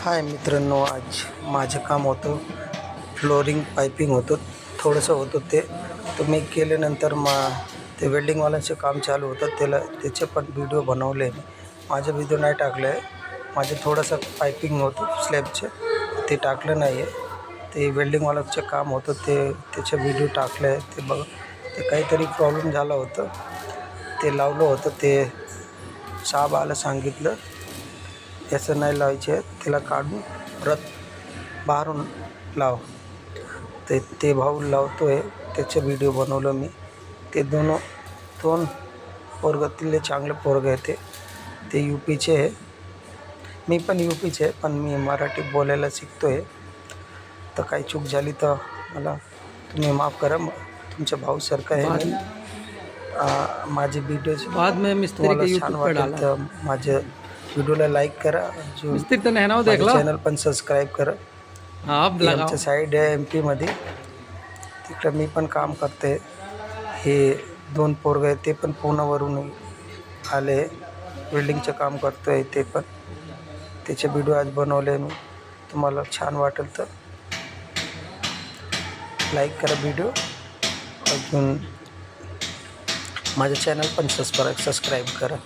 हाय मित्रांनो, आज माझं काम होतं फ्लोरिंग पायपिंग होतं, थोडंसं होतं ते तर मी केल्यानंतर ते वेल्डिंगवाल्यांचं काम चालू होतं, त्याचे पण व्हिडिओ बनवले. माझा व्हिडिओ नाही टाकलं आहे. माझं थोडंसं पायपिंग होतं स्लॅबचे, ते टाकलं नाही आहे. ते वेल्डिंगवाल्याचं काम होतं त्याचे व्हिडिओ टाकले आहे. ते काहीतरी प्रॉब्लेम झाला होतं, ते लावलं होतं. ते साहेबाला सांगितलं याचं नाही लावायचे, त्याला काढून परत बाहेरून लाव. ते भाऊ लावतो आहे, त्याचे व्हिडिओ बनवलं मी. ते दोन पोरगतीले चांगले पोरगे आहे. ते UPचे आहे. मी पण UPचे आहे, पण मी मराठी बोलायला शिकतो आहे. तर काही चूक झाली तर मला तुम्ही माफ करा. तुमच्या भाऊसारखं आहे मी. माझे व्हिडिओज बाद में मिस्त्री तुम्हाला के छान यूट्यूब पर वाटेल डाला। तर माझ्या व्हिडिओला लाईक करा. मिस्त्री तो नहना देख लो। चॅनल पण सबस्क्राईब करा. हाँ अब हे लगाओ। आमचं साईड आहे MP मध्ये. तिकडं मी पण काम करते. हे 2 पोरगं आहे, ते पण पुण्यावरून आले, वेल्डिंगचं काम करतो आहे. ते पण त्याचे व्हिडिओ आज बनवले मी. तुम्हाला छान वाटेल तर लाईक करा व्हिडिओ. अजून माझं चॅनल पण सबस्क्राईब करा.